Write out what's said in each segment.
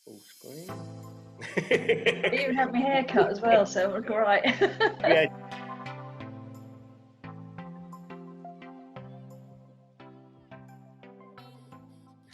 Full screen. I even had my hair cut as well, so look all right. Yeah.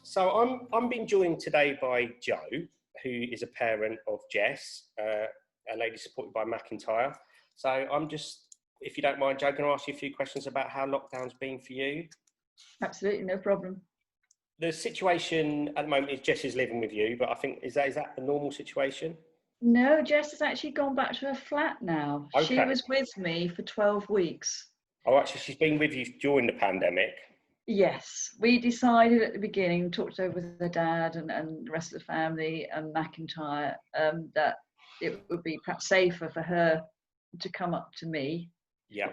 So I'm being joined today by Jo, who is a parent of Jess, a lady supported by MacIntyre. So I'm just, if you don't mind, Jo, going to ask you a few questions about how lockdown's been for you. Absolutely, no problem. The situation at the moment is Jess is living with you, but I think, is that the normal situation? No, Jess has actually gone back to her flat now. Okay. She was with me for 12 weeks. Oh, actually, she's been with you during the pandemic. Yes, we decided at the beginning, talked over with her dad and the rest of the family and MacIntyre, that it would be perhaps safer for her to come up to me. Yeah.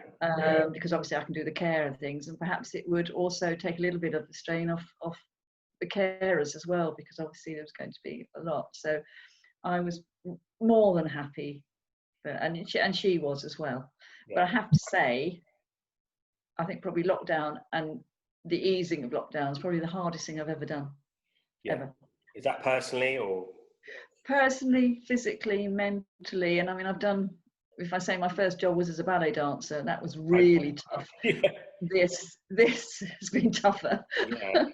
Because obviously I can do the care and things, and perhaps it would also take a little bit of the strain off the carers as well, because obviously there was going to be a lot. So I was more than happy, and she was as well. Yeah. But I have to say, I think probably lockdown and the easing of lockdown is probably the hardest thing I've ever done. Yeah. Ever. Is that personally or? Personally, physically, mentally, and I mean, I've done. If I say my first job was as a ballet dancer, and that was really tough. Yeah. This has been tougher, Yeah.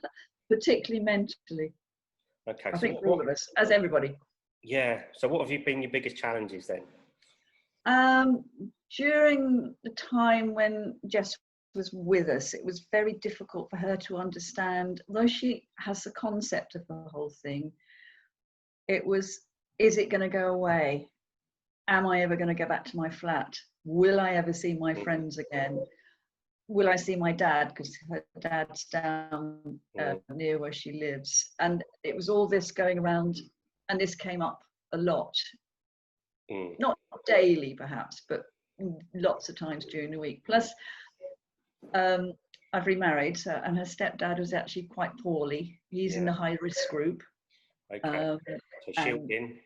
particularly mentally. Okay. I think for all of us, as everybody. Yeah. So what have been your biggest challenges then? During the time when Jess was with us, it was very difficult for her to understand, although she has the concept of the whole thing. It was, is it going to go away? Am I ever going to go back to my flat? Will I ever see my friends again? Will I see my dad? Because her dad's down near where she lives. And it was all this going around, and this came up a lot. Not daily, perhaps, but lots of times during the week. Plus, I've remarried, and her stepdad was actually quite poorly. He's in the high risk group. Okay. So shielding.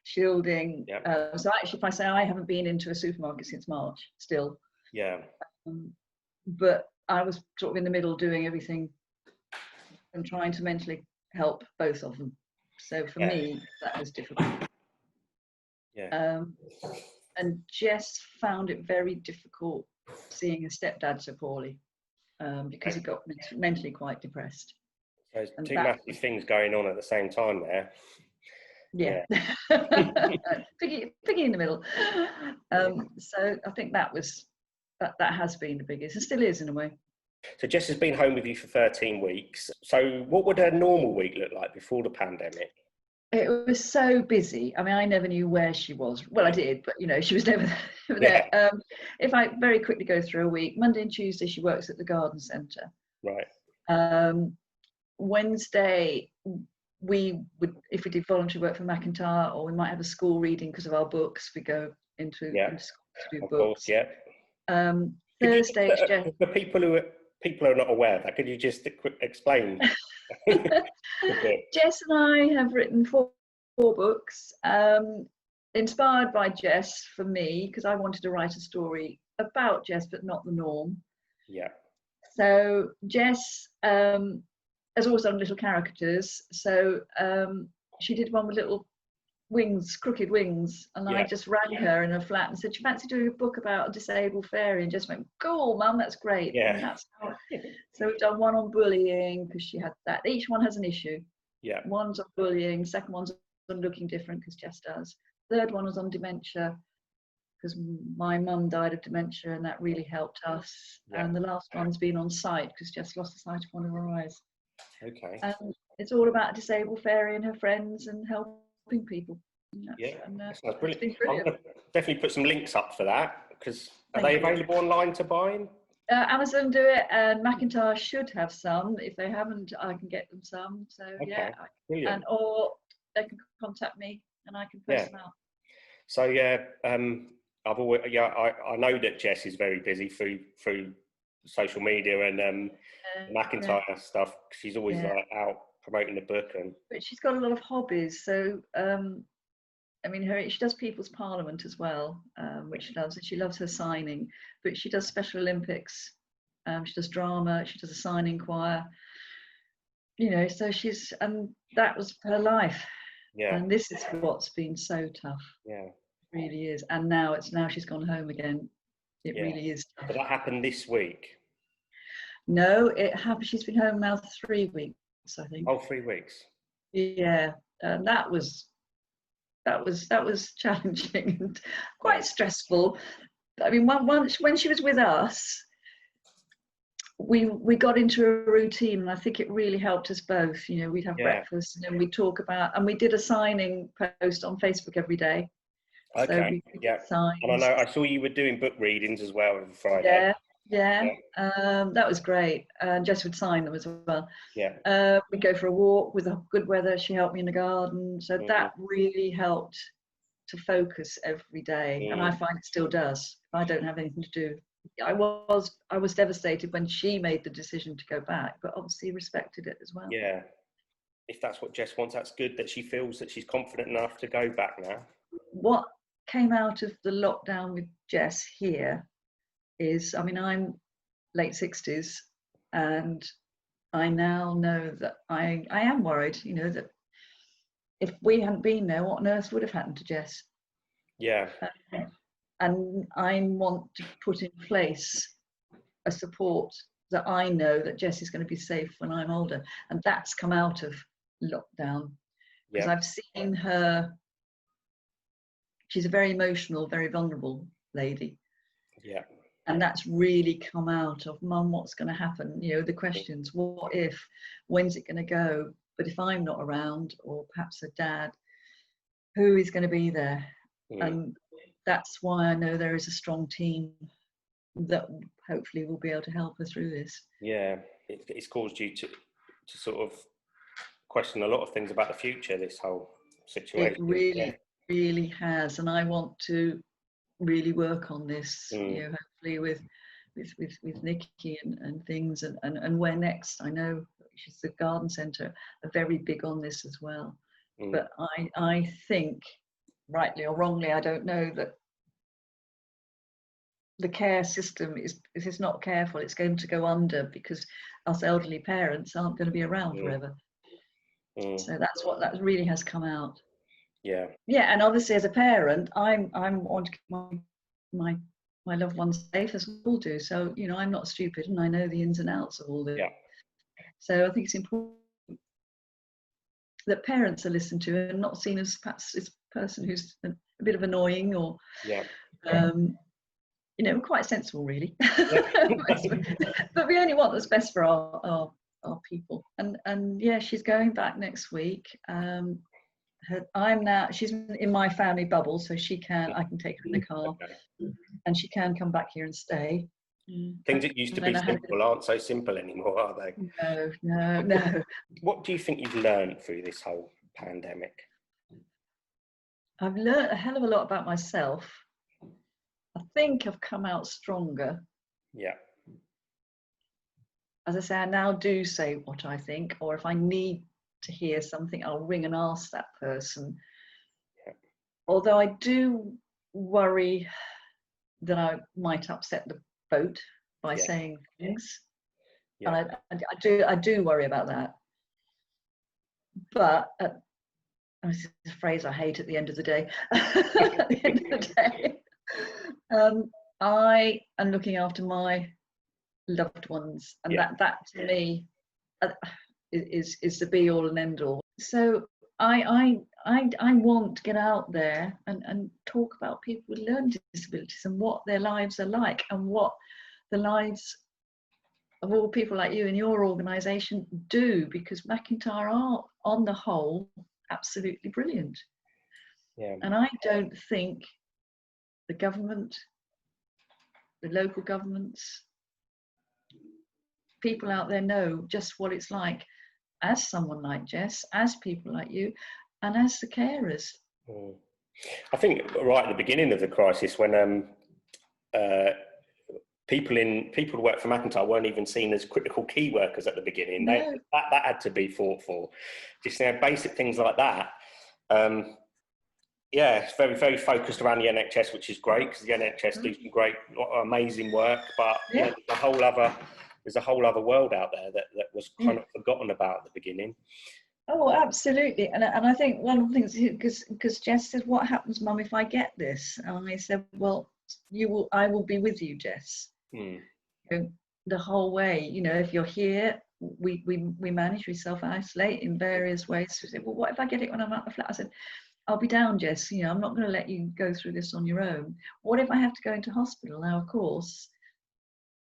Shielding. Yep. So actually, if I say I haven't been into a supermarket since March, still. Yeah. But I was sort of in the middle doing everything and trying to mentally help both of them. So for me, that was difficult. Yeah. And Jess found it very difficult seeing her stepdad so poorly, because he got mentally quite depressed. So there's two massive things going on at the same time there. Yeah. Piggy in the middle. So I think that has been the biggest, and still is in a way. So Jess has been home with you for 13 weeks. So what would a normal week look like before the pandemic? It was so busy. I mean, I never knew where she was. Well, I did, but she was never there. If I very quickly go through a week, Monday and Tuesday she works at the garden centre. Right. Wednesday we would, if we did voluntary work for MacIntyre, or we might have a school reading because of our books, we go into school to do books. Course, yeah. Thursday, for people who are not aware of that, could you just explain? Jess and I have written four books, inspired by Jess for me, because I wanted to write a story about Jess, but not the norm. Yeah. So Jess has always done little caricatures. So she did one with little wings, crooked wings, and I just rang her in her flat and said, "Do you fancy doing a book about a disabled fairy?" And just went, "Cool, Mum, that's great." Yeah. And that's so we've done one on bullying, because she had that. Each one has an issue. Yeah. One's on bullying, second one's on looking different, because Jess does. Third one was on dementia, because my mum died of dementia, and that really helped us. And the last one's been on sight, because Jess lost the sight of one of her eyes. Okay. And it's all about a disabled fairy and her friends and helping people. That's brilliant. I'm going to definitely put some links up for that, because are they available online to buy? Amazon do it, and MacIntyre should have some. If they haven't, I can get them some. So brilliant. or they can contact me and I can post them out. So I've always I know that Jess is very busy through social media and MacIntyre stuff. She's always out promoting the book, but she's got a lot of hobbies. So I mean, she does People's Parliament as well, which she loves, and she loves her signing. But she does Special Olympics. She does drama. She does a signing choir. So and that was her life. Yeah. And this is what's been so tough. Yeah. It really is. And now she's gone home again. It Yeah. really is tough. But that happened this week. No, it happened. She's been home now 3 weeks, I think. Oh, 3 weeks. Yeah, and that was challenging and quite stressful. I mean, once when she was with us, we got into a routine, and I think it really helped us both. You know, we'd have breakfast, and then we'd talk about, and we did a signing post on Facebook every day. So Okay. we Yeah. signs. And I know I saw you were doing book readings as well every Friday. Yeah. That was great. Jess would sign them as well. Yeah. We'd go for a walk with the good weather. She helped me in the garden, so that really helped to focus every day, and I find it still does. If I don't have anything to do, I was devastated when she made the decision to go back, but obviously respected it as well. Yeah. If that's what Jess wants, that's good that she feels that she's confident enough to go back now. What came out of the lockdown with Jess here is, I mean, I'm late 60s, and I now know that I am worried, you know, that if we hadn't been there, what on earth would have happened to Jess? Yeah. And I want to put in place a support that I know that Jess is going to be safe when I'm older. And that's come out of lockdown, because I've seen her. She's a very emotional, very vulnerable lady. Yeah. And that's really come out of, Mum, what's going to happen? You know, the questions, what if, when's it going to go? But if I'm not around, or perhaps her dad, who is going to be there? And that's why I know there is a strong team that hopefully will be able to help her through this. Yeah, it's caused you to sort of question a lot of things about the future, this whole situation. It really has, and I want to really work on this, you know, hopefully with Nikki and things, and where next. I know she's the garden centre are very big on this as well. But I think, rightly or wrongly, I don't know, that the care system is, if it's not careful, it's going to go under, because us elderly parents aren't going to be around forever. So that really has come out. Yeah. Yeah, and obviously as a parent, I'm want to keep my loved ones safe, as we all do. So, you know, I'm not stupid, and I know the ins and outs of all this. Yeah. So I think it's important that parents are listened to and not seen as perhaps this person who's a bit of annoying, or you know, quite sensible, really. But we only want what's best for our people. And yeah, she's going back next week. She's in my family bubble, so I can take her in the car, and she can come back here and stay. Things that used to be simple aren't so simple anymore, are they? No. What do you think you've learned through this whole pandemic? I've learned a hell of a lot about myself. I think I've come out stronger. Yeah. As I say, I now do say what I think, or if I need to hear something, I'll ring and ask that person. Yeah. Although I do worry that I might upset the boat by saying things. Yeah. And I do worry about that. But this is a phrase I hate at the end of the day. At the end of the day, I am looking after my loved ones, and that to me is the be all and end all. So I want to get out there and talk about people with learning disabilities and what their lives are like, and what the lives of all people like you and your organisation do, because MacIntyre are, on the whole, absolutely brilliant. Yeah. And I don't think the government, the local governments, people out there know just what it's like as someone like Jess, as people like you, and as the carers. I think right at the beginning of the crisis, when people who work for MacIntyre weren't even seen as critical key workers at the beginning. No. That had to be fought for. Just basic things like that. It's very, very focused around the NHS, which is great, because the NHS do some great, amazing work. But you know, there's a whole other world out there that was kind of forgotten about at the beginning. Oh, absolutely. And I think one of the things, because Jess said, "What happens, Mum, if I get this?" And I said, "Well, I will be with you, Jess, Mm. you know, the whole way. You know, if you're here, we manage, we self-isolate in various ways." She said, "Well, what if I get it when I'm at the flat?" I said, "I'll be down, Jess. You know, I'm not going to let you go through this on your own. What if I have to go into hospital?" Now, of course,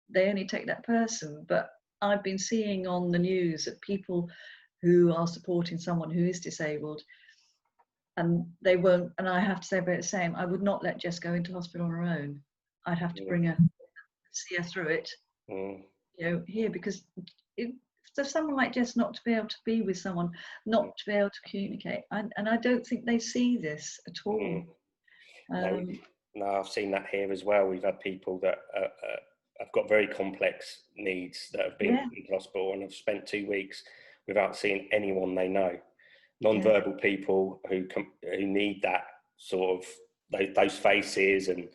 they only take that person, but I've been seeing on the news that people who are supporting someone who is disabled, and they won't, and I have to say about the same, I would not let Jess go into hospital on her own. I'd have to bring her, see her through it, Mm. you know, here, because for someone like Jess not to be able to be with someone, not to be able to communicate, and I don't think they see this at all. Mm. No, no, I've seen that here as well. We've had people that have got very complex needs that have been Yeah, in hospital and have spent 2 weeks without seeing anyone they know. yeah, Non-verbal people who need that sort of those faces and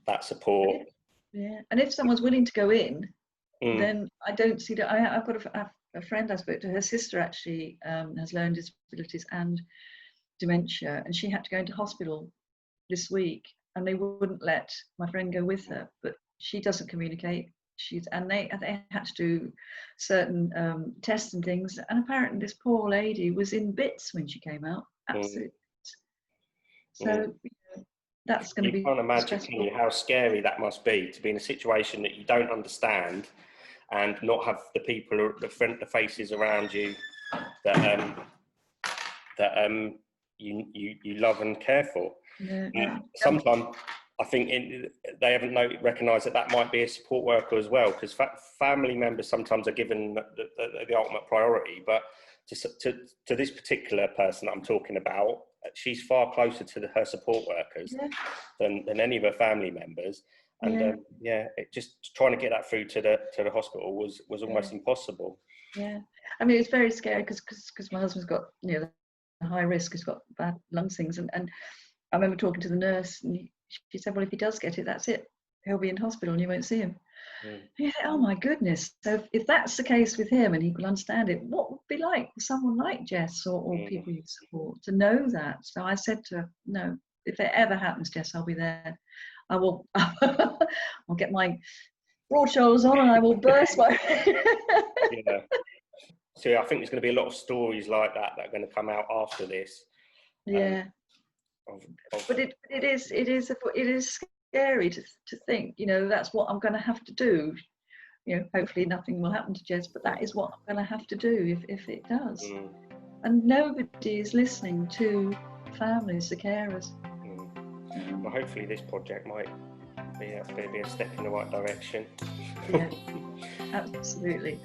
that support. yeah. And if someone's willing to go in, Mm. then I don't see that. I've got a friend I spoke to. Her sister actually has learning disabilities and dementia, and she had to go into hospital this week, and they wouldn't let my friend go with her. But she doesn't communicate. They had to do certain tests and things, and apparently this poor lady was in bits when she came out. Mm. Absolutely. So Mm. you know, that's going to You be can't imagine, can stressful. you, how scary that must be to be in a situation that you don't understand and not have the people, the faces around you that you love and care for. Yeah, yeah. Sometimes I think they haven't recognised that might be a support worker as well, because family members sometimes are given the ultimate priority. But to this particular person that I'm talking about, she's far closer to her support workers Yeah, than any of her family members. And yeah, it just trying to get that through to the hospital was yeah. almost impossible. Yeah, I mean it's very scary because my husband's got, you know, the high risk. He's got bad lungs things, and I remember talking to the nurse, and she said, "Well, if he does get it, that's it. He'll be in hospital, and you won't see him." Mm. Yeah, oh my goodness. So if that's the case with him, and he can understand it, what would it be like for someone like Jess or Mm. people you support to know that? So I said to her, "No, if it ever happens, Jess, I'll be there. I will. I'll get my broad shoulders on, and I will burst my." Yeah. So I think there's going to be a lot of stories like that are going to come out after this. Um, Yeah. of But it is scary to think, you know, that's what I'm going to have to do. You know, hopefully nothing will happen to Jess, but that is what I'm going to have to do if it does. mm, And nobody is listening to families, the carers. well, hopefully this project might be a step in the right direction. Yeah, absolutely.